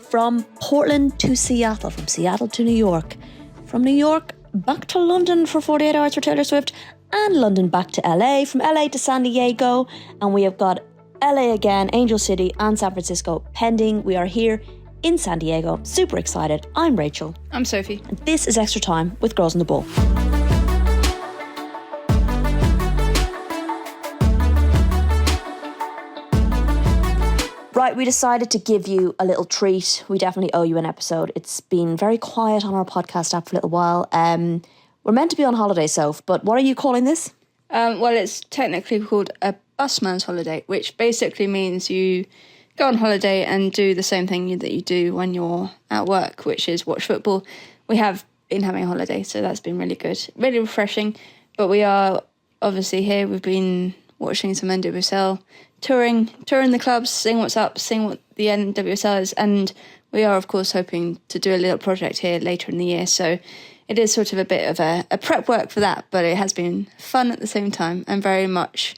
from Portland to Seattle, from Seattle to New York, from New York back to London for 48 hours for Taylor Swift, and London back to LA, from LA to San Diego, and we have got LA again, Angel City and San Francisco pending. We are here in San Diego. Super excited. I'm Rachel. I'm Sophie. And this is Extra Time with Girls on the Ball. Right, we decided to give you a little treat. We definitely owe you an episode. It's been very quiet on our podcast app for a little while. We're meant to be on holiday, Soph, but what are you calling this? Well, it's technically called a busman's holiday, which basically means you go on holiday and do the same thing that you do when you're at work, which is watch football. We have been having a holiday, so that's been really good, really refreshing. But we are obviously here. We've been watching some NWSL, touring the clubs, seeing what's up, seeing what the NWSL is, and we are, of course, hoping to do a little project here later in the year. So it is sort of a bit of a prep work for that, but it has been fun at the same time and very much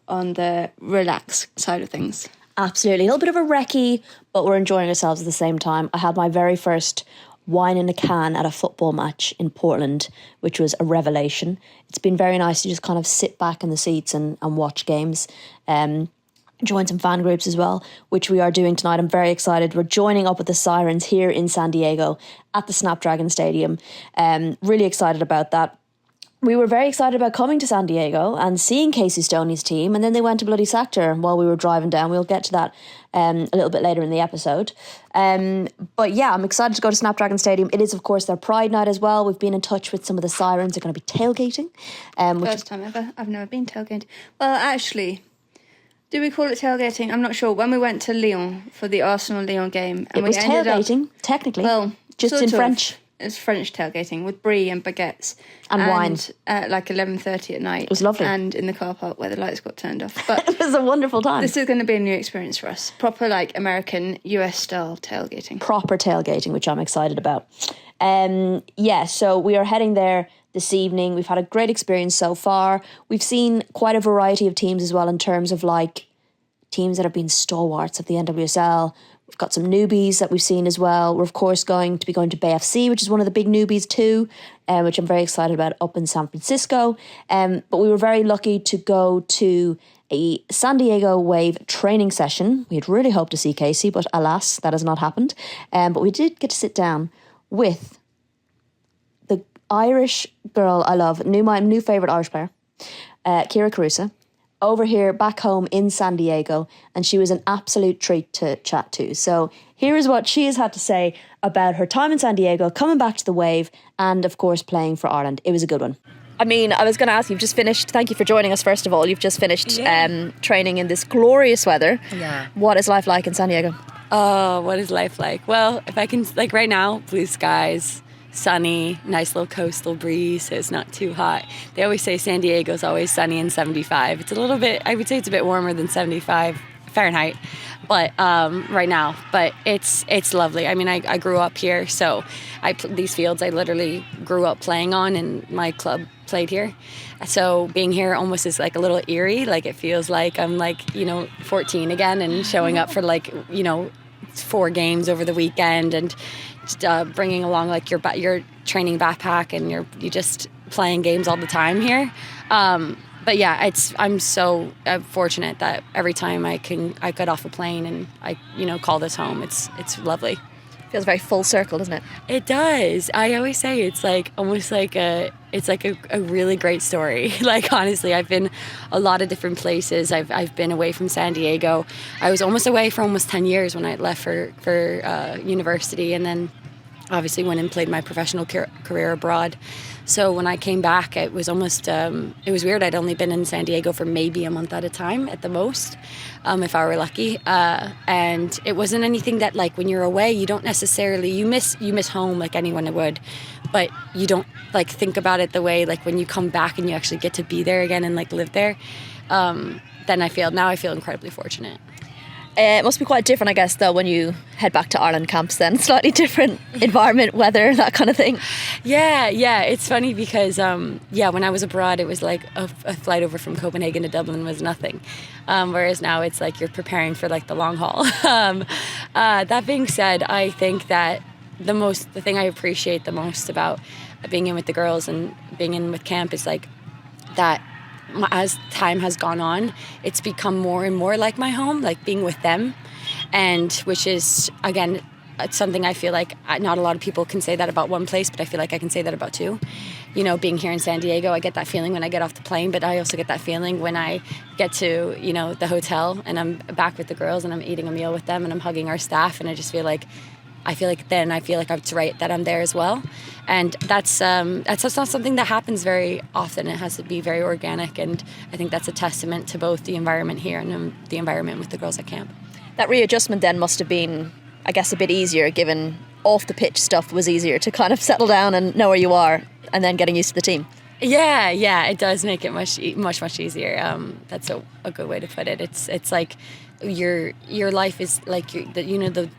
on the relaxed side of things. Absolutely. A little bit of a recce, but we're enjoying ourselves at the same time. I had my very first wine in a can at a football match in Portland, which was a revelation. It's been very nice to just kind of sit back in the seats and watch games. Join some fan groups as well, which we are doing tonight. I'm very excited. We're joining up with the Sirens here in San Diego at the Snapdragon Stadium. Really excited about that. We were very excited about coming to San Diego and seeing Casey Stoney's team, and then they went to bloody sacked her while we were driving down. We'll get to that a little bit later in the episode. But yeah, I'm excited to go to Snapdragon Stadium. It is, of course, their Pride night as well. We've been in touch with some of the Sirens. They're going to be tailgating. First time ever. I've never been tailgating. Well, actually, do we call it tailgating? I'm not sure. When we went to Lyon for the Arsenal-Lyon game, and it was tailgating, technically. Well, just in French. It's French tailgating with brie and baguettes. And wine. At like 11:30 at night. It was lovely. And in the car park where the lights got turned off. But it was a wonderful time. This is going to be a new experience for us. Proper like American US style tailgating. Proper tailgating, which I'm excited about. So we are heading there this evening. We've had a great experience so far. We've seen quite a variety of teams as well in terms of like teams that have been stalwarts of the NWSL. We've got some newbies that we've seen as well. We're, of course, going to Bay FC, which is one of the big newbies too, which I'm very excited about, up in San Francisco. But we were very lucky to go to a San Diego Wave training session. We had really hoped to see Casey, but alas, that has not happened. But we did get to sit down with the Irish girl I love, my new favourite Irish player, Kyra Carusa, over here back home in San Diego, and she was an absolute treat to chat to. So here is what she has had to say about her time in San Diego, coming back to the Wave, and of course playing for Ireland. It was a good one. I mean, I was going to ask, you've just finished, thank you for joining us first of all, you've just finished training in this glorious weather. Yeah. What is life like in San Diego? Oh, what is life like? Well, if I can, like right now, blue skies, sunny, nice little coastal breeze, so it's not too hot. They always say San Diego's always sunny and 75. It's a little bit, I would say it's a bit warmer than 75 Fahrenheit, but right now. But it's lovely. I mean, I grew up here, so these fields I literally grew up playing on, and my club played here. So being here almost is like a little eerie. Like it feels like I'm 14 again and showing up for 4 games over the weekend and bringing along like your training backpack, and you're just playing games all the time here. But yeah, I'm so fortunate that every time I get off a plane and I call this home. It's lovely. Feels very full circle, doesn't it? It does. I always say it's like almost like a really great story. Like honestly, I've been a lot of different places. I've been away from San Diego. I was almost away for almost 10 years when I left for university, and then obviously went and played my professional career abroad. So when I came back, it was almost, it was weird. I'd only been in San Diego for maybe a month at a time at the most, if I were lucky. And it wasn't anything that like when you're away, you don't necessarily, you miss home like anyone would, but you don't like think about it the way like when you come back and you actually get to be there again and like live there. Then I feel incredibly fortunate. It must be quite different, I guess, though, when you head back to Ireland camps then. Slightly different environment, weather, that kind of thing. Yeah. It's funny because, when I was abroad, it was like a flight over from Copenhagen to Dublin was nothing. Whereas now it's like you're preparing for like the long haul. That being said, I think that the thing I appreciate the most about being in with the girls and being in with camp is like that as time has gone on, it's become more and more like my home, like being with them. And which is, again, it's something I feel like not a lot of people can say that about one place, but I feel like I can say that about two. You know, being here in San Diego, I get that feeling when I get off the plane, but I also get that feeling when I get to, you know, the hotel and I'm back with the girls and I'm eating a meal with them and I'm hugging our staff, and I just feel like it's right that I'm there as well. And that's not something that happens very often. It has to be very organic, and I think that's a testament to both the environment here and the environment with the girls at camp. That readjustment then must have been, I guess, a bit easier, given off the pitch stuff was easier to kind of settle down and know where you are, and then getting used to the team. Yeah, it does make it much easier. That's a good way to put it. It's like your life is like the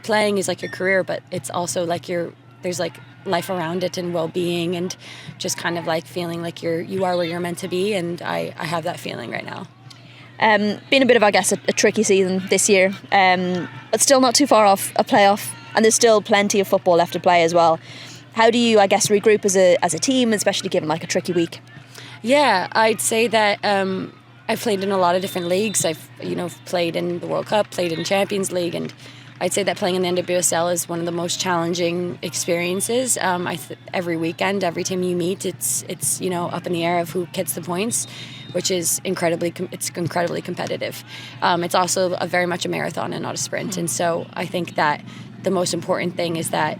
playing is like your career, but it's also like there's like life around it and well-being and just kind of like feeling like you are where you're meant to be, and I have that feeling right now. Been a bit of, I guess, a tricky season this year, but still not too far off a playoff, and there's still plenty of football left to play as well. How do you, I guess, regroup as a team, especially given like a tricky week? Yeah, I'd say that I've played in a lot of different leagues. I've played in the World Cup, played in Champions League, and I'd say that playing in the NWSL is one of the most challenging experiences. Every weekend, every time you meet, it's up in the air of who gets the points, which is incredibly competitive. It's also very much a marathon and not a sprint. And so I think that the most important thing is that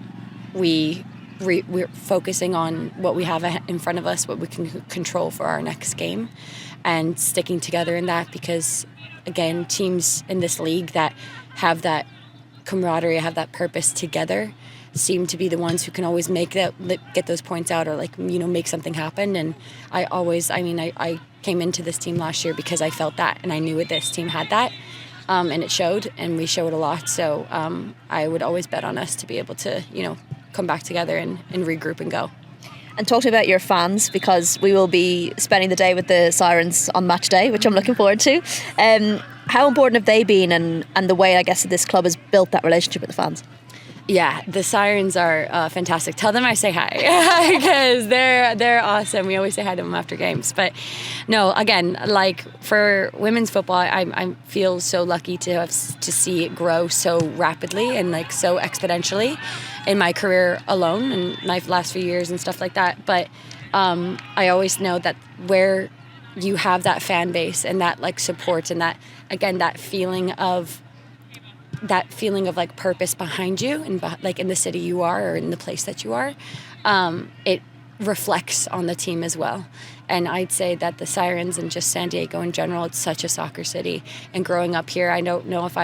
we're focusing on what we have in front of us, what we can control for our next game, and sticking together in that, because again, teams in this league that have that camaraderie, have that purpose together, seem to be the ones who can always get those points out, or make something happen. And I came into this team last year because I felt that, and I knew this team had that, and it showed, and we showed a lot. So I would always bet on us to be able to come back together and regroup and go. And talk to me about your fans, because we will be spending the day with the Sirens on match day, which I'm looking forward to. How important have they been, and the way, I guess, that this club has built that relationship with the fans? Yeah, the Sirens are fantastic. Tell them I say hi, because they're awesome. We always say hi to them after games. But no, again, like for women's football, I feel so lucky to see it grow so rapidly and like so exponentially in my career alone and my last few years and stuff like that. But I always know that where you have that fan base and that like support and that, again, that feeling of like purpose behind you and like in the city you are or in the place that you are, it reflects on the team as well. And I'd say that the Sirens and just San Diego in general, it's such a soccer city. And growing up here, I don't know if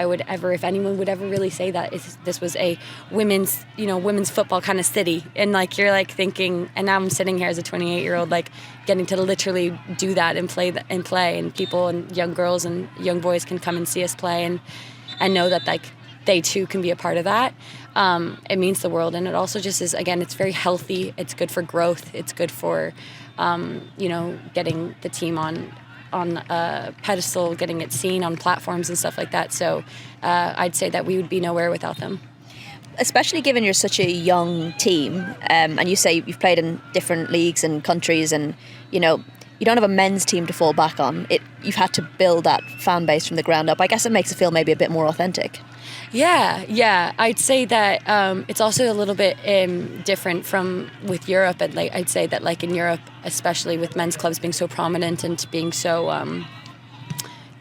anyone would ever really say that this was a women's football kind of city. And like you're like thinking, and now I'm sitting here as a 28-year-old, like getting to literally do that and play, and people and young girls and young boys can come and see us play and know that like they too can be a part of that. It means the world, and it also just is, again, it's very healthy. It's good for growth. It's good for getting the team on a pedestal, getting it seen on platforms and stuff like that. So I'd say that we would be nowhere without them. Especially given you're such a young team, and you say you've played in different leagues and countries, and you don't have a men's team to fall back on. You've had to build that fan base from the ground up. I guess it makes it feel maybe a bit more authentic. Yeah. I'd say that it's also a little bit different from with Europe. And like I'd say that like in Europe, especially with men's clubs being so prominent and being so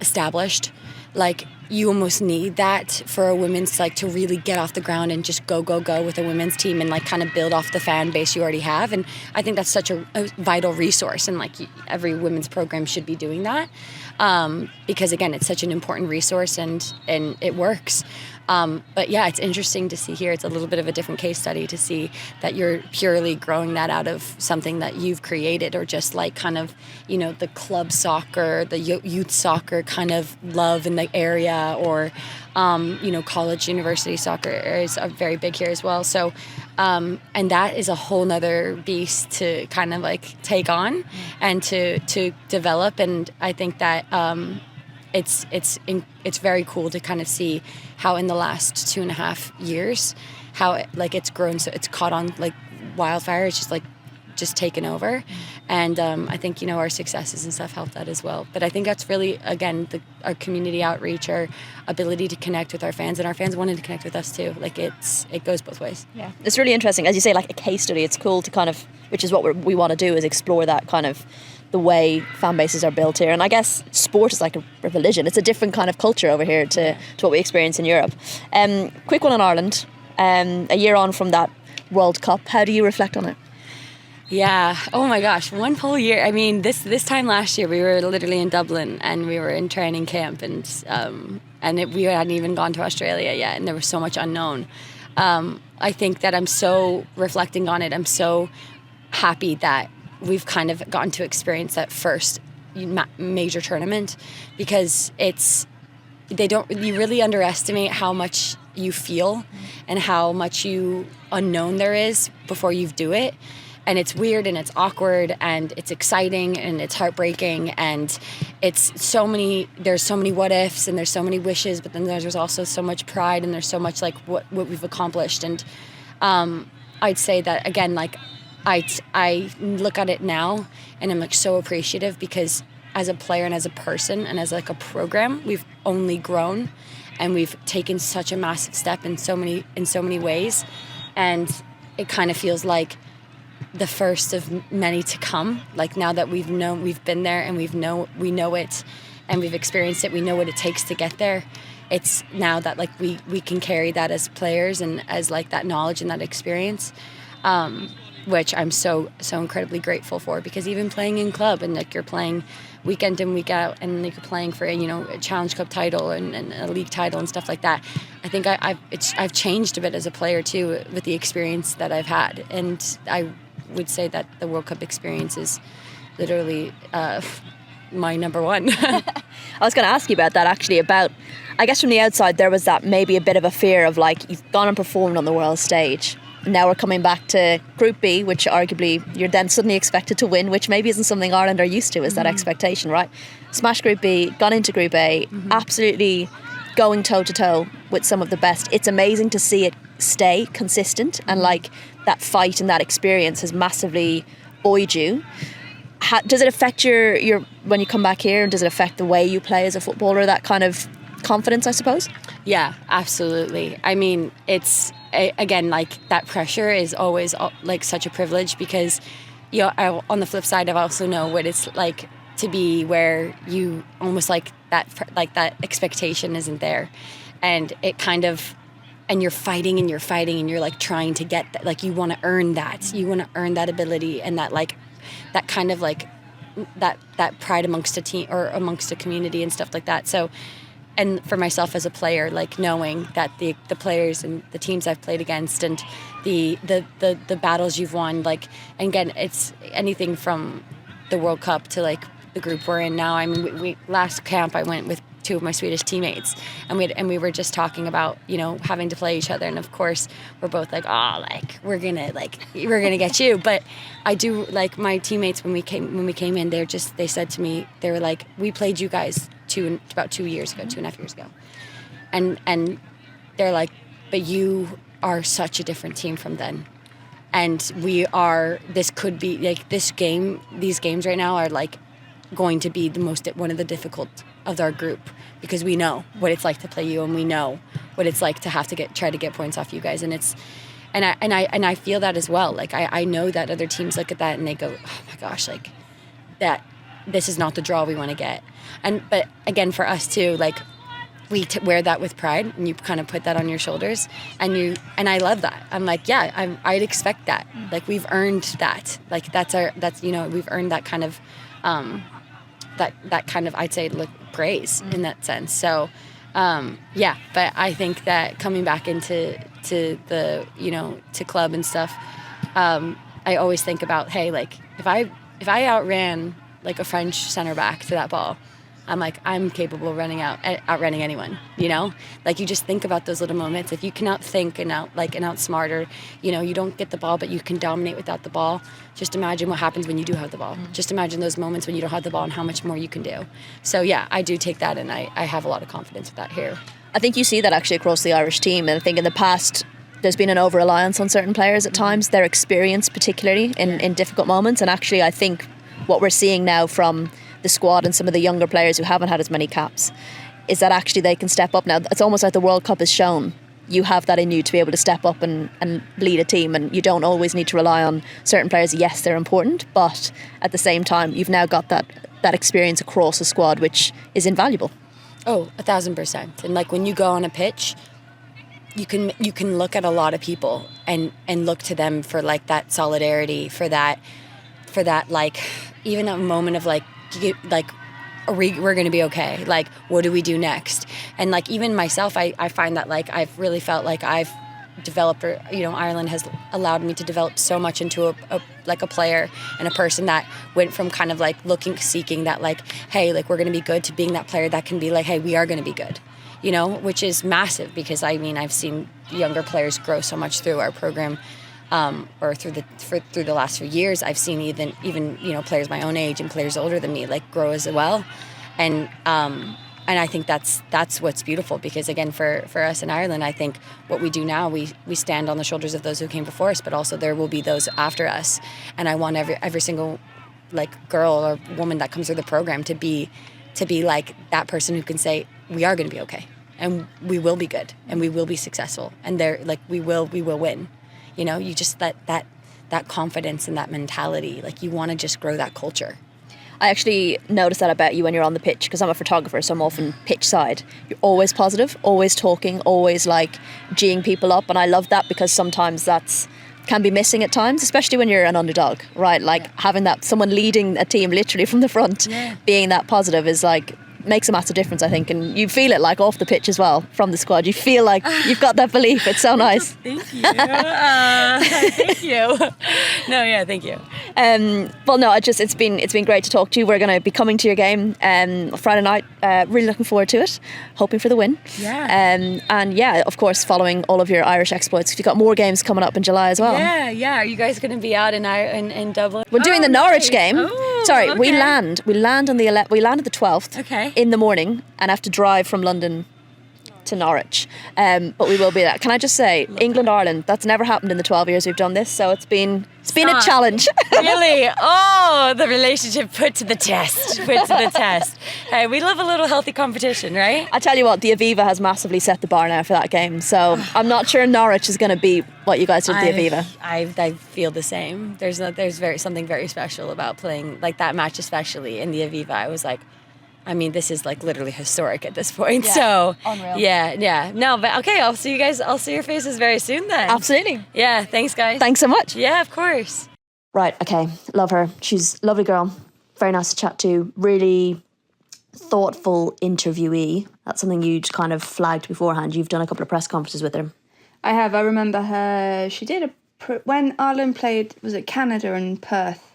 established, like you almost need that for a women's like to really get off the ground and just go with a women's team and like kind of build off the fan base you already have. And I think that's such a vital resource, and like every women's program should be doing that, because again, it's such an important resource and it works. But yeah, it's interesting to see here. It's a little bit of a different case study to see that you're purely growing that out of something that you've created, or just like kind of, you know, the club soccer, the youth soccer kind of love in the area, or, you know, college, university soccer areas are very big here as well. So, and that is a whole nother beast to kind of like take on and to develop. And I think that, it's very cool to kind of see how in the last 2.5 years, how it's grown. So it's caught on like wildfire. It's just taken over. And I think, you know, our successes and stuff help that as well. But I think that's really, again, our community outreach, our ability to connect with our fans, and our fans wanted to connect with us too. Like it goes both ways. Yeah, it's really interesting. As you say, like a case study, it's cool to kind of, which is what we want to do, is explore that kind of the way fan bases are built here. And I guess sport is like a religion. It's a different kind of culture over here to what we experience in Europe. Quick one on Ireland. A year on from that World Cup, how do you reflect on it? Yeah. Oh my gosh. One whole year. I mean, this time last year, we were literally in Dublin and we were in training camp, and we hadn't even gone to Australia yet, and there was so much unknown. I think that I'm so reflecting on it. I'm so happy that we've kind of gotten to experience that first major tournament, because you really underestimate how much you feel and how much unknown there is before you do it. And it's weird and it's awkward and it's exciting and it's heartbreaking, and there's so many what ifs and there's so many wishes, but then there's also so much pride and there's so much like what we've accomplished. And I'd say that again, like I look at it now and I'm like so appreciative, because as a player and as a person and as like a program, we've only grown and we've taken such a massive step in so many ways. And it kind of feels like the first of many to come. Like now that we've been there and we know it and we've experienced it, we know what it takes to get there. It's now that like we can carry that as players and as like that knowledge and that experience, which I'm so incredibly grateful for, because even playing in club and like you're playing week in and week out and like you're playing for a Challenge Cup title and a league title and stuff like that. I think I've changed a bit as a player too with the experience that I've had, and I would say that the World Cup experience is literally my number one. I was going to ask you about that actually, about, I guess from the outside there was that maybe a bit of a fear of like, you've gone and performed on the world stage. Now we're coming back to Group B, which arguably you're then suddenly expected to win, which maybe isn't something Ireland are used to, is that expectation, right? Smash Group B, gone into Group A, absolutely going toe-to-toe with some of the best. It's amazing to see it stay consistent, and like that fight and that experience has massively buoyed you. Does it affect your when you come back here, and does it affect the way you play as a footballer, that kind of confidence, I suppose? Yeah, absolutely. I mean, it's again, like that pressure is always like such a privilege, because on the flip side, I also know what it's like to be where you almost like that expectation isn't there, and it kind of, and you're fighting and you're like trying to get that, like you want to earn that ability, and that like that kind of like that pride amongst a team or amongst a community and stuff like that. So, and for myself as a player, like knowing that the players and the teams I've played against and the battles you've won, like, and again, it's anything from the World Cup to like the group we're in now. I mean, we last camp I went with two of my Swedish teammates, and we were just talking about having to play each other, and of course we're both like, we're gonna get you. But I do like my teammates when we came in, they said to me, they were like, we played you guys about 2.5 years ago, and they're like, but you are such a different team from then, and this could be like these games right now are like going to be one of the difficult of our group, because we know what it's like to play you, and we know what it's like to have to try to get points off you guys, and I feel that as well. Like I know that other teams look at that and they go, oh my gosh, like that this is not the draw we want to get. But again, for us too, like we wear that with pride, and you kind of put that on your shoulders, and I love that. I'm like, yeah, I'd expect that. Like we've earned that. Like we've earned that kind of that kind of, I'd say, praise in that sense. So But I think that coming back into the to club and stuff, I always think about, hey, like if I outran like a French center back to that ball, I'm capable of outrunning anyone, like you just think about those little moments. If you can outthink and outsmart, or you don't get the ball but you can dominate without the ball, just imagine what happens when you do have the ball. Just imagine those moments when you don't have the ball and how much more you can do. So yeah, I do take that, and I have a lot of confidence with that here. I think you see that actually across the Irish team, and I think in the past there's been an over-reliance on certain players at times, their experience particularly in difficult moments. And actually I think what we're seeing now from the squad and some of the younger players who haven't had as many caps is that actually they can step up now. It's almost like the World Cup has shown you have that in you to be able to step up and lead a team, and you don't always need to rely on certain players. Yes, they're important, but at the same time you've now got that experience across the squad, which is invaluable. Oh, 1,000%. And like when you go on a pitch, you can look at a lot of people and look to them for like that solidarity, for that like even a moment of like we're going to be okay. Like, what do we do next? And like even myself, I find that like I've really felt like I've developed, or Ireland has allowed me to develop so much into a player and a person that went from kind of like seeking that like, hey, like we're going to be good, to being that player that can be like, hey, we are going to be good. Which is massive, because I've seen younger players grow so much through our program, or through the last few years. I've seen even players my own age and players older than me like grow as well, and I think that's what's beautiful, because again for us in Ireland, I think what we do now, we stand on the shoulders of those who came before us, but also there will be those after us, and I want every single like girl or woman that comes through the program to be like that person who can say, we are going to be okay, and we will be good, and we will be successful, and they're like we will win. You just that confidence and that mentality, like you want to just grow that culture. I actually notice that about you when you're on the pitch, because I'm a photographer, so I'm often pitch side. You're always positive, always talking, always like geeing people up, and I love that, because sometimes that's can be missing at times, especially when you're an underdog, right? Like having that someone leading a team literally from the front, being that positive is like makes a massive difference, I think, and you feel it like off the pitch as well from the squad. You feel like you've got that belief. It's so nice. Thank you. Thank you. No, yeah, thank you. Well, no, it's been great to talk to you. We're going to be coming to your game Friday night. Really looking forward to it. Hoping for the win. Yeah. And yeah, of course, following all of your Irish exploits. You've got more games coming up in July as well. Yeah. Are you guys going to be out in Dublin? We're doing the Norwich game. Sorry, okay. we land on the we land at the 12th in the morning and have to drive from London to Norwich. But we will be there. Can I just say, England-Ireland, that's never happened in the 12 years we've done this, so it's been a challenge. Really? Oh, the relationship put to the test. Hey, we love a little healthy competition, right? I tell you what, the Aviva has massively set the bar now for that game, so I'm not sure Norwich is going to be what you guys did at the Aviva. I feel the same. There's something very special about playing like that match, especially in the Aviva. I was like, I mean, this is like literally historic at this point. Yeah, so unreal. Yeah. No, but okay, I'll see you guys. I'll see your faces very soon then. Absolutely. Yeah, thanks guys. Thanks so much. Yeah, of course. Right, okay. Love her. She's a lovely girl. Very nice to chat to. Really thoughtful interviewee. That's something you'd kind of flagged beforehand. You've done a couple of press conferences with her. I have. I remember her. She did when Ireland played, was it Canada and Perth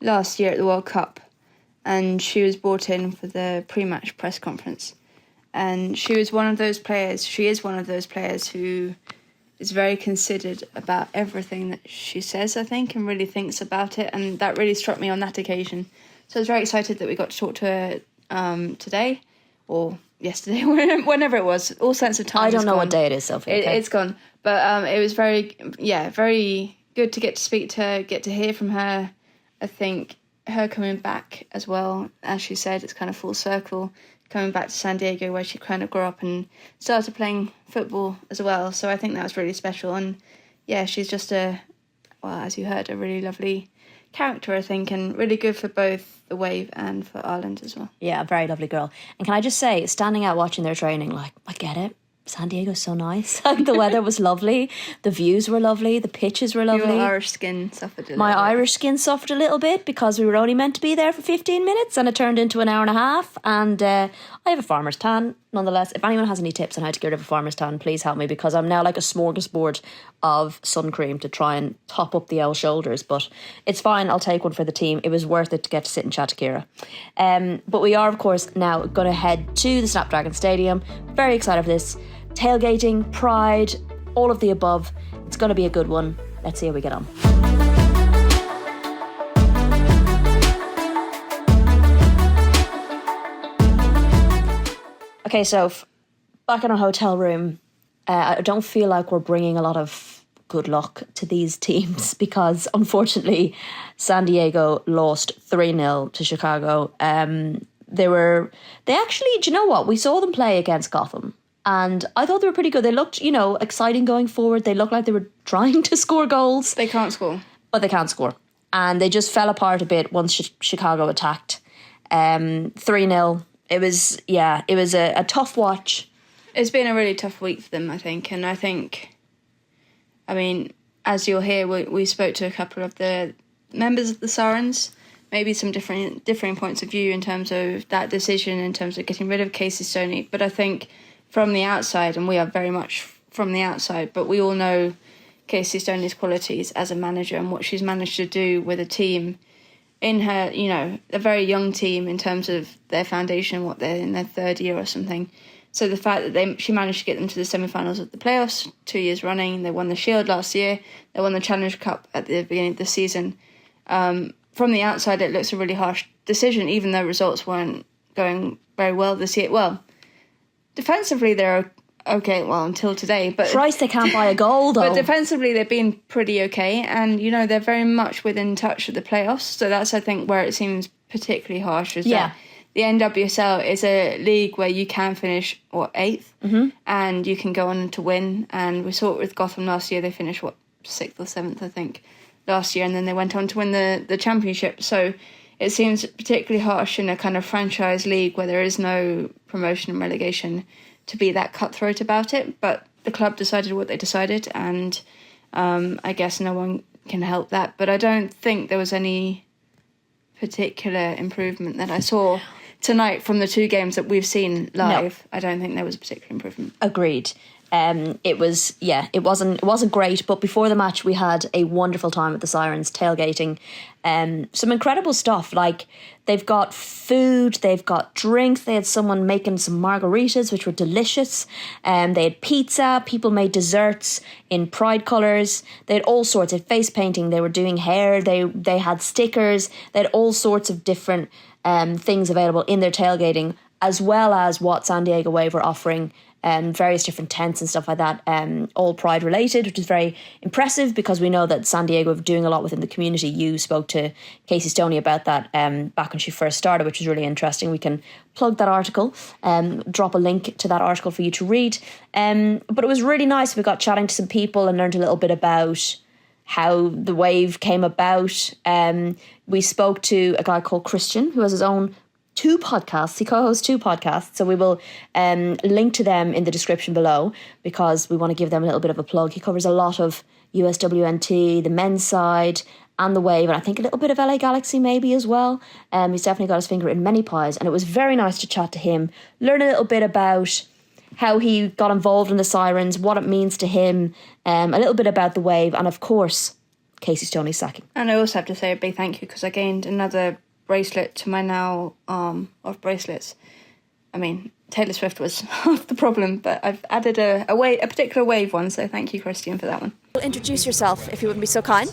last year at the World Cup. And she was brought in for the pre-match press conference. And she is one of those players who is very considered about everything that she says, I think, and really thinks about it. And that really struck me on that occasion. So I was very excited that we got to talk to her today, or yesterday, whenever it was. All sense of time. I don't know what day it is, Sophie. It's gone. But it was very good to get to speak to her, get to hear from her. I think her coming back as well, as she said, it's kind of full circle, coming back to San Diego where she kind of grew up and started playing football as well. So I think that was really special. And yeah, she's just as you heard, a really lovely character, I think, and really good for both the Wave and for Ireland as well. Yeah, a very lovely girl. And can I just say, standing out watching their training, like, I get it. San Diego's so nice. Like, the weather was lovely, the views were lovely, the pitches were lovely. Your Irish skin suffered a little My bit. Irish skin suffered a little bit because we were only meant to be there for 15 minutes and it turned into an hour and a half. And I have a farmer's tan, nonetheless. If anyone has any tips on how to get rid of a farmer's tan, please help me, because I'm now like a smorgasbord of sun cream to try and top up the old shoulders. But it's fine, I'll take one for the team. It was worth it to get to sit and chat to Kyra. But we are, of course, now going to head to the Snapdragon Stadium. Very excited for this. Tailgating, pride, all of the above. It's going to be a good one. Let's see how we get on. Okay, so back in our hotel room, I don't feel like we're bringing a lot of good luck to these teams because, unfortunately, San Diego lost 3-0 to Chicago. They actually, do you know what? We saw them play against Gotham. And I thought they were pretty good. They looked, exciting going forward. They looked like they were trying to score goals. They can't score. But they can't score. And they just fell apart a bit once Chicago attacked. 3-0. It was a tough watch. It's been a really tough week for them, I think. And I think, as you'll hear, we spoke to a couple of the members of the Sirens. Maybe some differing points of view in terms of that decision, in terms of getting rid of Casey Stoney. But I think from the outside, and we are very much from the outside, but we all know Casey Stoney's qualities as a manager and what she's managed to do with a team in her, a very young team in terms of their foundation, what they're in their third year or something. So the fact that she managed to get them to the semi-finals of the playoffs 2 years running, they won the Shield last year, they won the Challenge Cup at the beginning of the season. From the outside, it looks a really harsh decision, even though results weren't going very well this year. Well, defensively, they're okay, well, until today. But Christ, they can't buy a goal, though. But defensively, they've been pretty okay. And, they're very much within touch of the playoffs. So that's, I think, where it seems particularly harsh. That the NWSL is a league where you can finish, 8th? Mm-hmm. And you can go on to win. And we saw it with Gotham last year. They finished, 6th or 7th, I think, last year. And then they went on to win the championship. So it seems particularly harsh in a kind of franchise league where there is no promotion and relegation to be that cutthroat about it. But the club decided what they decided, and I guess no one can help that. But I don't think there was any particular improvement that I saw tonight from the 2 games that we've seen live. No. I don't think there was a particular improvement. Agreed. It wasn't great, but before the match we had a wonderful time at the Sirens, tailgating. Some incredible stuff, like they've got food, they've got drinks, they had someone making some margaritas which were delicious, they had pizza, people made desserts in pride colours, they had all sorts of face painting, they were doing hair, they had stickers, they had all sorts of different things available in their tailgating, as well as what San Diego Wave were offering. Various different tents and stuff like that, all pride related, which is very impressive because we know that San Diego are doing a lot within the community. You spoke to Casey Stoney about that back when she first started, which was really interesting. We can plug that article, drop a link to that article for you to read. But it was really nice. We got chatting to some people and learned a little bit about how the wave came about. We spoke to a guy called Christian, who has his own 2 podcasts. He co-hosts 2 podcasts, so we will link to them in the description below because we want to give them a little bit of a plug. He covers a lot of USWNT, the men's side, and the wave, and I think a little bit of LA Galaxy maybe as well. He's definitely got his finger in many pies, and it was very nice to chat to him, learn a little bit about how he got involved in the Sirens, what it means to him, a little bit about the wave, and of course, Casey Stoney's sacking. And I also have to say a big thank you because I gained another bracelet to my now arm of bracelets. Taylor Swift was half the problem, but I've added a particular wave one, so thank you, Christian, for that one. Introduce yourself, if you wouldn't be so kind.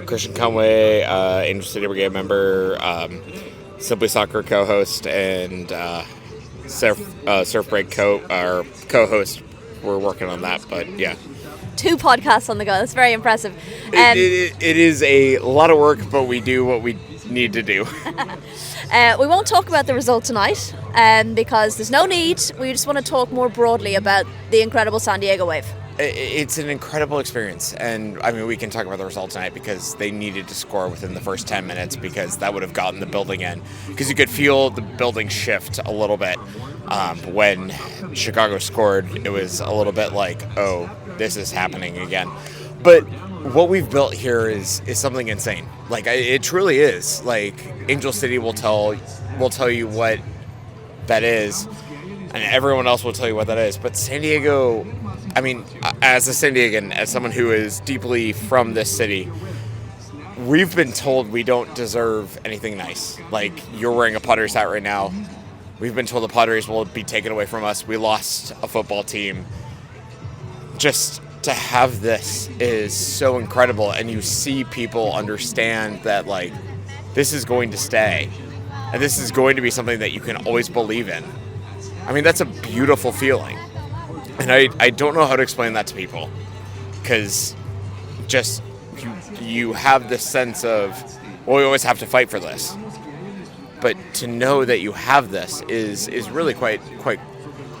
Christian Conway, Angel City Brigade member, Simply Soccer co-host, and Surf Break co-host. We're working on that, but yeah. 2 podcasts on the go. That's very impressive. It is a lot of work, but we do what we need to do. We won't talk about the result tonight because there's no need. We just want to talk more broadly about the incredible San Diego Wave. It's an incredible experience, and I mean, we can talk about the result tonight because they needed to score within the first 10 minutes because that would have gotten the building in, because you could feel the building shift a little bit. When Chicago scored, it was a little bit like, oh, this is happening again. But what we've built here is something insane. Like, it truly is. Like, Angel City will tell you what that is, and everyone else will tell you what that is. But San Diego, I mean, as a San Diegan, as someone who is deeply from this city, we've been told we don't deserve anything nice. Like, you're wearing a Padres hat right now. We've been told the Padres will be taken away from us. We lost a football team. Just to have this is so incredible, and you see people understand that, like, this is going to stay, and this is going to be something that you can always believe in. I mean, that's a beautiful feeling. And I don't know how to explain that to people, because just you have this sense of, well, we always have to fight for this. But to know that you have this is really quite.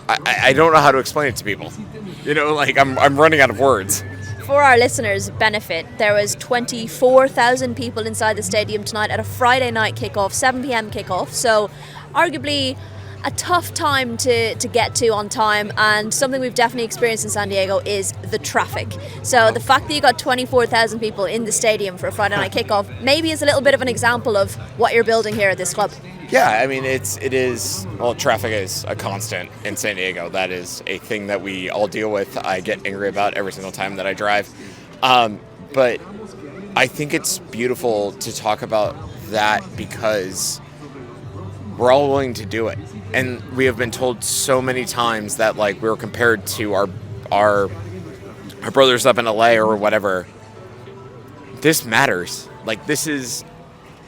I don't know how to explain it to people. You know, like, I'm running out of words. For our listeners' benefit, there was 24,000 people inside the stadium tonight at a Friday night kickoff, 7 p.m. kickoff. So, arguably a tough time to get to on time, and something we've definitely experienced in San Diego is the traffic. So the fact that you got 24,000 people in the stadium for a Friday night kickoff maybe is a little bit of an example of what you're building here at this club. Yeah, I mean, it is, well, traffic is a constant in San Diego. That is a thing that we all deal with. I get angry about every single time that I drive. But I think it's beautiful to talk about that because we're all willing to do it. And we have been told so many times that, like, we were compared to our brothers up in LA or whatever. This matters. Like, this is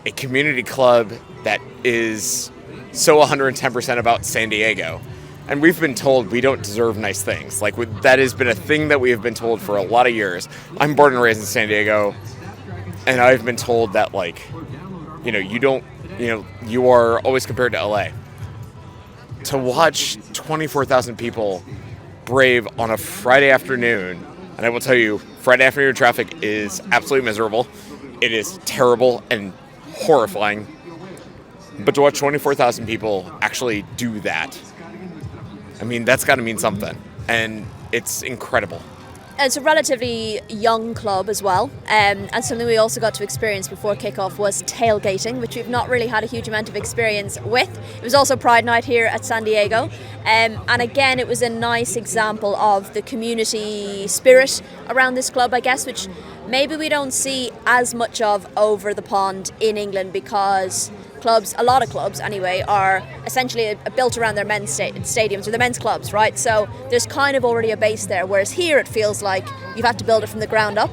a community club that is so 110% about San Diego. And we've been told we don't deserve nice things. Like, that has been a thing that we have been told for a lot of years. I'm born and raised in San Diego, and I've been told that, like, you know, you are always compared to LA. To watch 24,000 people brave on a Friday afternoon, and I will tell you, Friday afternoon traffic is absolutely miserable. It is terrible and horrifying. But to watch 24,000 people actually do that, I mean, that's got to mean something. And it's incredible. It's a relatively young club as well, and something we also got to experience before kickoff was tailgating, which we've not really had a huge amount of experience with. It was also Pride Night here at San Diego, and again, it was a nice example of the community spirit around this club, I guess, which maybe we don't see as much of over the pond in England, because a lot of clubs anyway, are essentially built around their men's stadiums or the men's clubs, right? So there's kind of already a base there, whereas here it feels like you've had to build it from the ground up.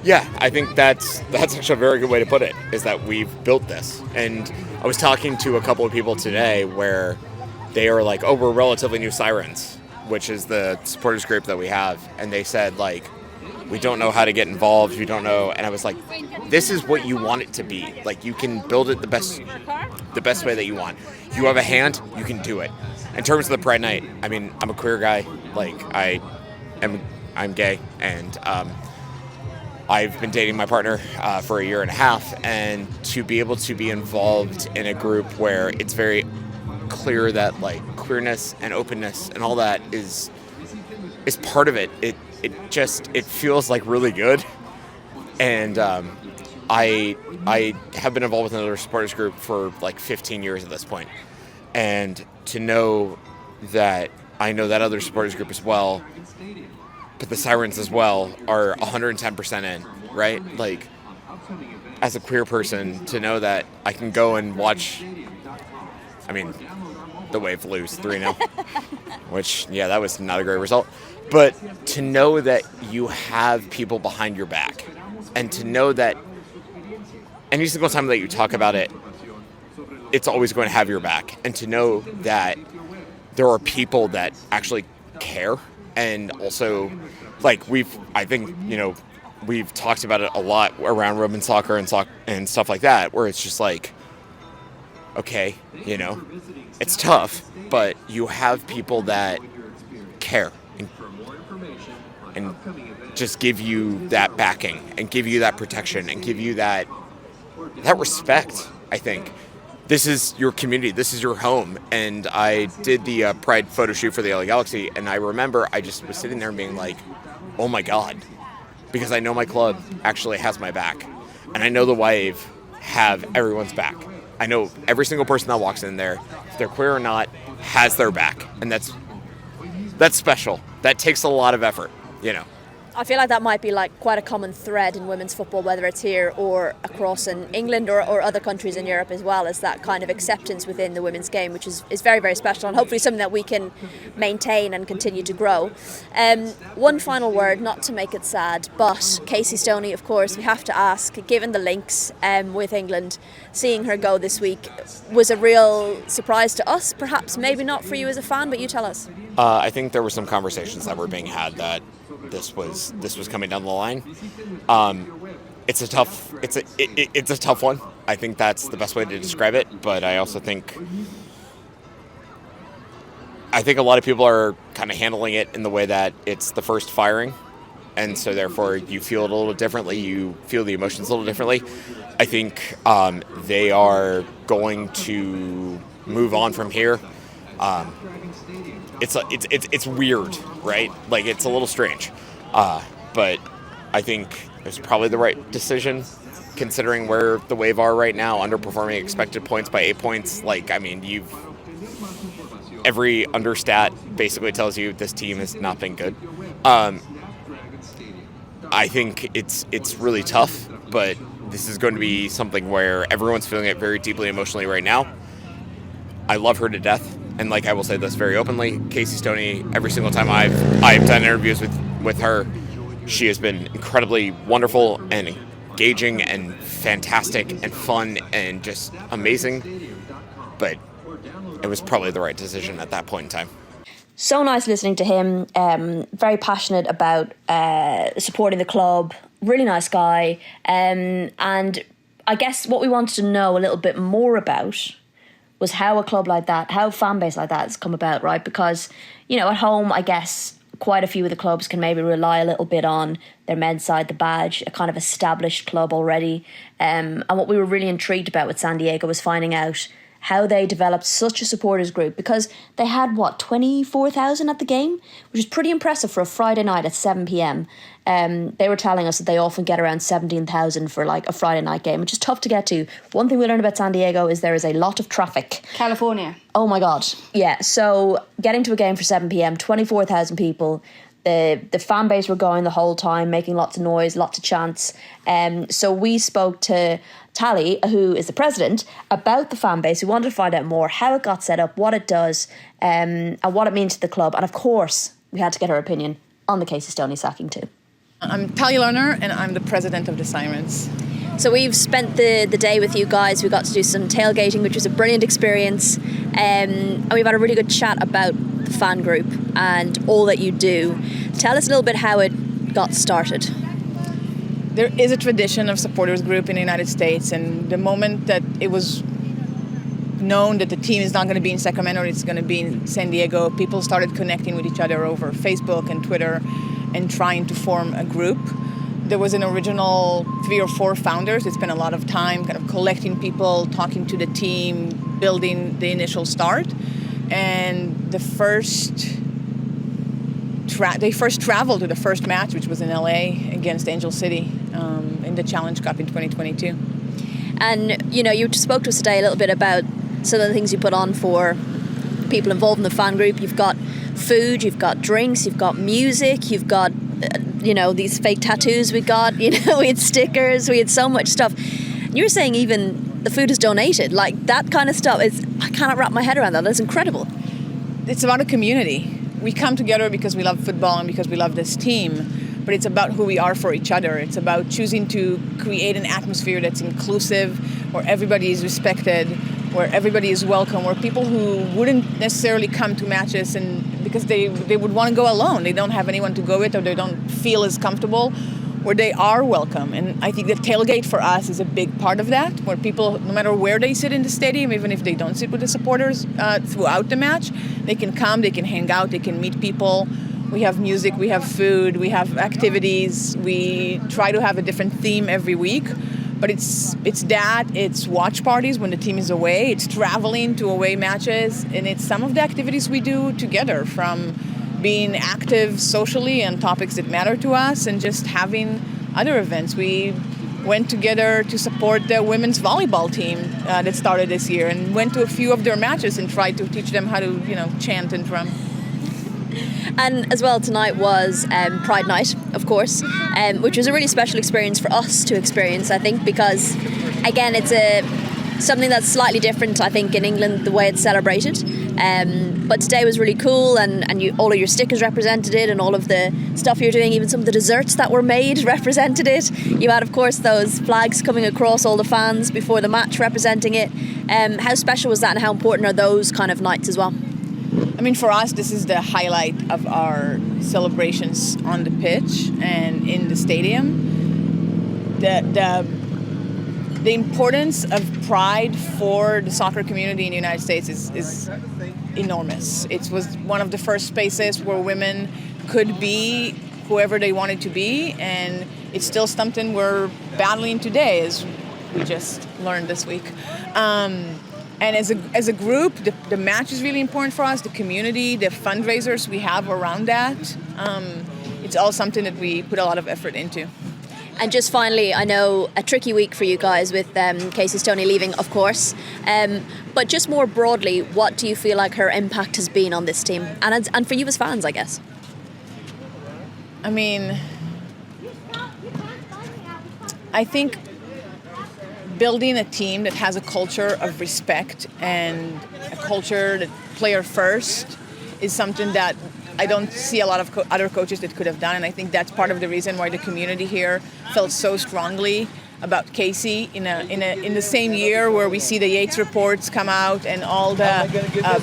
Yeah, I think that's actually a very good way to put it, is that we've built this. And I was talking to a couple of people today where they are like, oh, we're relatively new Sirens, which is the supporters group that we have. And they said, like, we don't know how to get involved, we don't know. And I was like, this is what you want it to be. Like, you can build it the best way that you want. You have a hand, you can do it. In terms of the Pride Night, I mean, I'm a queer guy. Like, I'm gay, and I've been dating my partner for a year and a half, and to be able to be involved in a group where it's very clear that, like, queerness and openness and all that is part of it. It feels like really good. And I have been involved with another supporters group for like 15 years at this point. And to know that I know that other supporters group as well, but the Sirens as well are 110% in, right? Like, as a queer person, to know that I can go and watch, I mean, the Wave lose 3-0, which, yeah, that was not a great result. But to know that you have people behind your back, and to know that any single time that you talk about it, it's always going to have your back, and to know that there are people that actually care. And also, like, I think, you know, we've talked about it a lot around women's soccer and stuff like that, where it's just like, okay, you know, it's tough, but you have people that care. and just give you that backing and give you that protection and give you that respect. I think this is your community, this is your home. And I did the Pride photo shoot for the LA Galaxy, and I remember I just was sitting there and being like, oh my God, because I know my club actually has my back, and I know the Wave have everyone's back. I know every single person that walks in there, if they're queer or not, has their back, and that's special. That takes a lot of effort, you know. I feel like that might be like quite a common thread in women's football, whether it's here or across in England or other countries in Europe as well, is that kind of acceptance within the women's game, which is very, very special, and hopefully something that we can maintain and continue to grow. One final word, not to make it sad, but Casey Stoney, of course, we have to ask, given the links with England, seeing her go this week was a real surprise to us, perhaps maybe not for you as a fan, but you tell us. I think there were some conversations that were being had that this was coming down the line. It's a tough one. I think that's the best way to describe it. But I also think a lot of people are kind of handling it in the way that it's the first firing, and so therefore you feel it a little differently. You feel the emotions a little differently. I think they are going to move on from here. It's weird, right? Like, it's a little strange, but I think it's probably the right decision, considering where the Wave are right now, underperforming expected points by 8 points. Like, I mean, every understat basically tells you this team has not been good. I think it's really tough, but this is going to be something where everyone's feeling it very deeply emotionally right now. I love her to death. And like, I will say this very openly, Casey Stoney, every single time I've done interviews with her, she has been incredibly wonderful and engaging and fantastic and fun and just amazing. But it was probably the right decision at that point in time. So nice listening to him, very passionate about supporting the club, really nice guy. And I guess what we wanted to know a little bit more about was how a club like that, how a fan base like that has come about, right? Because, you know, at home, I guess quite a few of the clubs can maybe rely a little bit on their men's side, the badge, a kind of established club already. And what we were really intrigued about with San Diego was finding out how they developed such a supporters group, because they had, 24,000 at the game, which is pretty impressive for a Friday night at 7 p.m. They were telling us that they often get around 17,000 for like a Friday night game, which is tough to get to. One thing we learned about San Diego is there is a lot of traffic. California. Oh my God. Yeah, so getting to a game for 7 p.m, 24,000 people. The fan base were going the whole time, making lots of noise, lots of chants. So we spoke to Tally, who is the president, about the fan base. We wanted to find out more, how it got set up, what it does, and what it means to the club. And of course, we had to get her opinion on the Casey Stoney sacking too. I'm Tally Lerner, and I'm the president of the Sirens. So we've spent the day with you guys. We got to do some tailgating, which was a brilliant experience. And we've had a really good chat about the fan group and all that you do. Tell us a little bit how it got started. There is a tradition of supporters group in the United States, and the moment that it was known that the team is not going to be in Sacramento, it's going to be in San Diego, people started connecting with each other over Facebook and Twitter and trying to form a group. There was an original 3 or 4 founders. They spent a lot of time kind of collecting people, talking to the team, building the initial start. And they first traveled to the first match, which was in LA against Angel City in the Challenge Cup in 2022. And, you know, you spoke to us today a little bit about some of the things you put on for people involved in the fan group. You've got food, you've got drinks, you've got music, you've got, these fake tattoos we got, we had stickers, we had so much stuff. And you were saying even the food is donated. Like, that kind of stuff I cannot wrap my head around that. That's incredible. It's about a community. We come together because we love football and because we love this team, but it's about who we are for each other. It's about choosing to create an atmosphere that's inclusive, where everybody is respected, where everybody is welcome, where people who wouldn't necessarily come to matches and because they would want to go alone, they don't have anyone to go with, or they don't feel as comfortable, where they are welcome. And I think the tailgate for us is a big part of that, where people, no matter where they sit in the stadium, even if they don't sit with the supporters throughout the match, they can come, they can hang out, they can meet people. We have music, we have food, we have activities. We try to have a different theme every week. But it's watch parties when the team is away. It's traveling to away matches. And it's some of the activities we do together, from being active socially on topics that matter to us and just having other events. We went together to support the women's volleyball team that started this year, and went to a few of their matches and tried to teach them how to, chant and drum. And as well, tonight was Pride Night, of course, which was a really special experience for us to experience, I think, because, again, it's something that's slightly different, I think, in England, the way it's celebrated. But today was really cool, and all of your stickers represented it, and all of the stuff you're doing, even some of the desserts that were made represented it. You had, of course, those flags coming across all the fans before the match representing it. How special was that, and how important are those kind of nights as well? I mean, for us, this is the highlight of our celebrations on the pitch and in the stadium. The importance of pride for the soccer community in the United States is enormous. It was one of the first spaces where women could be whoever they wanted to be, and it's still something we're battling today, as we just learned this week. And as a group, the match is really important for us, the community, the fundraisers we have around that. It's all something that we put a lot of effort into. And just finally, I know a tricky week for you guys with Casey Stoney leaving, of course. But just more broadly, what do you feel like her impact has been on this team? And for you as fans, I guess. I mean, I think building a team that has a culture of respect and a culture that player first is something that I don't see a lot of other coaches that could have done, and I think that's part of the reason why the community here felt so strongly about Casey in the same year where we see the Yates reports come out and all the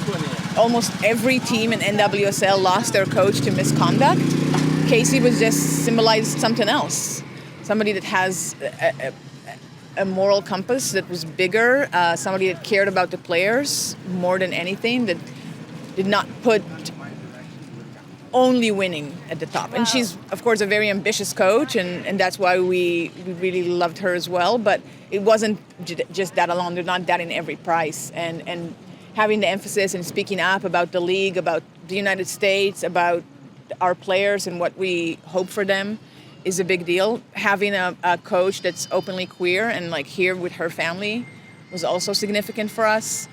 almost every team in NWSL lost their coach to misconduct. Casey was just symbolized something else, somebody that has a moral compass that was bigger, somebody that cared about the players more than anything, that did not put only winning at the top. And she's, of course, a very ambitious coach, and that's why we really loved her as well. But it wasn't just that alone. They're not that in every price. And having the emphasis and speaking up about the league, about the United States, about our players and what we hope for them is a big deal. Having a coach that's openly queer and like here with her family was also significant for us.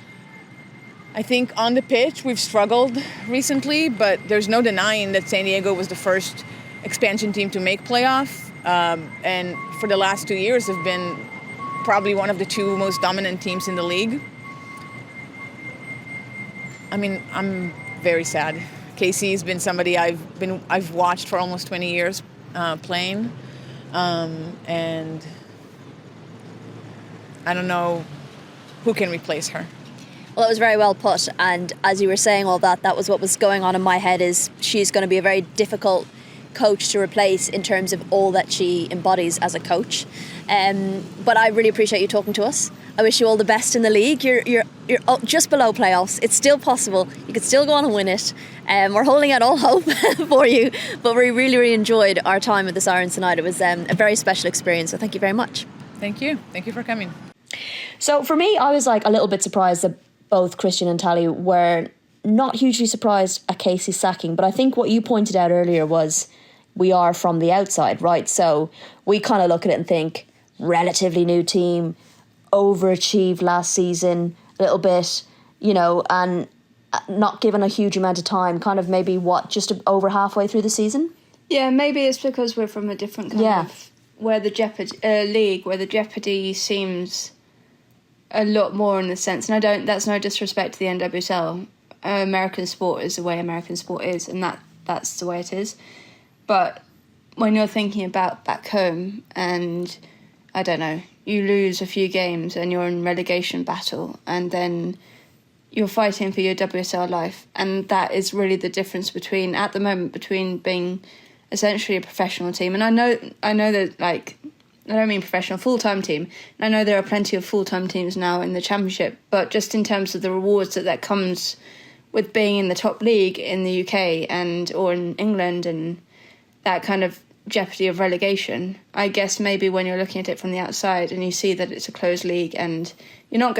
I think on the pitch we've struggled recently, but there's no denying that San Diego was the first expansion team to make playoff, and for the last 2 years have been probably one of the two most dominant teams in the league. I mean, I'm very sad. Casey's been somebody I've watched for almost 20 years playing, and I don't know who can replace her. Well, that was very well put, and as you were saying all that, that was what was going on in my head, is she's going to be a very difficult coach to replace in terms of all that she embodies as a coach. But I really appreciate you talking to us. I wish you all the best in the league. You're just below playoffs. It's still possible. You could still go on and win it. We're holding out all hope for you, but we really, really enjoyed our time with the Sirens tonight. It was a very special experience, so thank you very much. Thank you. Thank you for coming. So for me, I was like a little bit surprised that both Christian and Tally were not hugely surprised at Casey's sacking, but I think what you pointed out earlier was we are from the outside, right? So we kind of look at it and think relatively new team, overachieved last season a little bit, and not given a huge amount of time, kind of maybe just over halfway through the season? Yeah, maybe it's because we're from a different kind of where the league where the jeopardy seems a lot more in the sense, and that's no disrespect to the NWSL. American sport is the way American sport is, and that's the way it is. But when you're thinking about back home, and I don't know, you lose a few games and you're in relegation battle, and then you're fighting for your WSL life, and that is really the difference at the moment between being essentially a professional team. And I know that, like, I don't mean professional, full-time team. And I know there are plenty of full-time teams now in the championship, but just in terms of the rewards that comes with being in the top league in the UK or in England, and that kind of jeopardy of relegation. I guess maybe when you're looking at it from the outside and you see that it's a closed league and you're not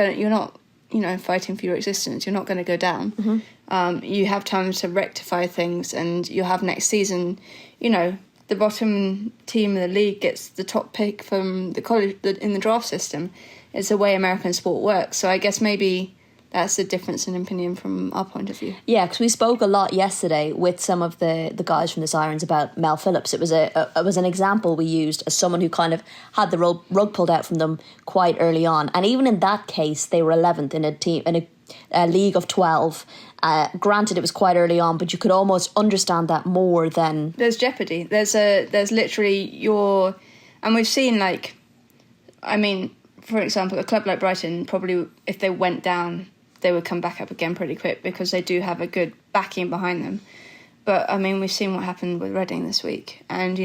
fighting for your existence, you're not going to go down. Mm-hmm. You have time to rectify things, and you'll have next season, the bottom team of the league gets the top pick from the college in the draft system. It's the way American sport works. So I guess maybe that's the difference in opinion from our point of view. Yeah, because we spoke a lot yesterday with some of the guys from the Sirens about Mel Phillips. It was an example we used as someone who kind of had the rug pulled out from them quite early on. And even in that case, they were 11th in a league of 12. Granted, it was quite early on, but you could almost understand that more than... There's jeopardy. There's literally and we've seen, for example, a club like Brighton, probably if they went down, they would come back up again pretty quick because they do have a good backing behind them. But, we've seen what happened with Reading this week. And,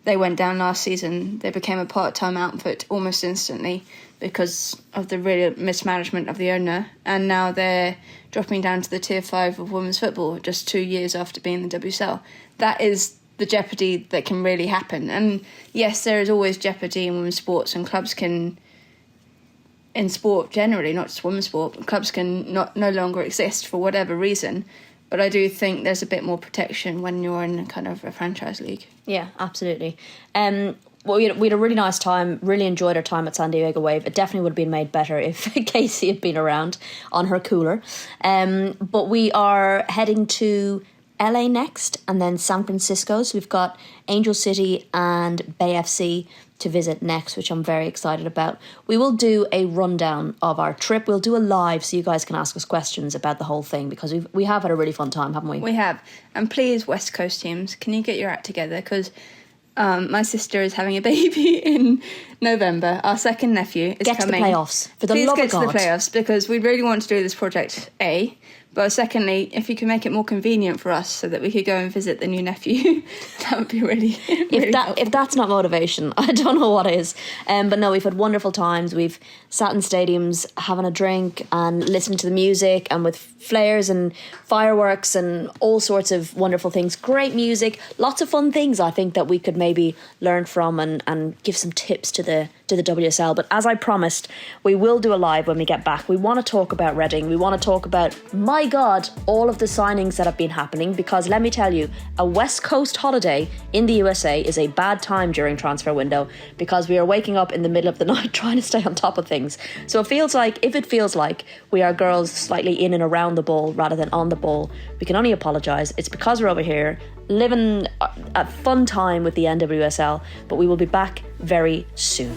they went down last season. They became a part-time outfit almost instantly because of the real mismanagement of the owner. And now they're dropping down to the Tier 5 of women's football just 2 years after being in the WSL. That is the jeopardy that can really happen. And, yes, there is always jeopardy in women's sports, and clubs can... in sport generally, not just women's sport, clubs can no longer exist for whatever reason. But I do think there's a bit more protection when you're in kind of a franchise league. Yeah, absolutely. Well, we had a really nice time, really enjoyed our time at San Diego Wave. It definitely would have been made better if Casey had been around on her cooler. But we are heading to LA next, and then San Francisco. So we've got Angel City and Bay FC to visit next, which I'm very excited about. We will do a rundown of our trip. We'll do a live so you guys can ask us questions about the whole thing, because we have had a really fun time, haven't we? We have. And please, West Coast teams, can you get your act together? Because my sister is having a baby in November. Our second nephew is coming. Get to the playoffs. For the love of God. Please get to the playoffs, because we really want to do this project, A. But secondly, if you can make it more convenient for us so that we could go and visit the new nephew, that would be really helpful. If that's not motivation, I don't know what is. But no, we've had wonderful times. We've sat in stadiums having a drink and listening to the music, and with flares and fireworks and all sorts of wonderful things. Great music, lots of fun things I think that we could maybe learn from and give some tips to the WSL. But as I promised, we will do a live when we get back. We want to talk about Reading. We want to talk about, my God, all of the signings that have been happening, because let me tell you, a West Coast holiday in the USA is a bad time during transfer window, because we are waking up in the middle of the night trying to stay on top of things. So if it feels like we are girls slightly in and around the ball rather than on the ball, we can only apologise. It's because we're over here living a fun time with the NWSL, but we will be back very soon.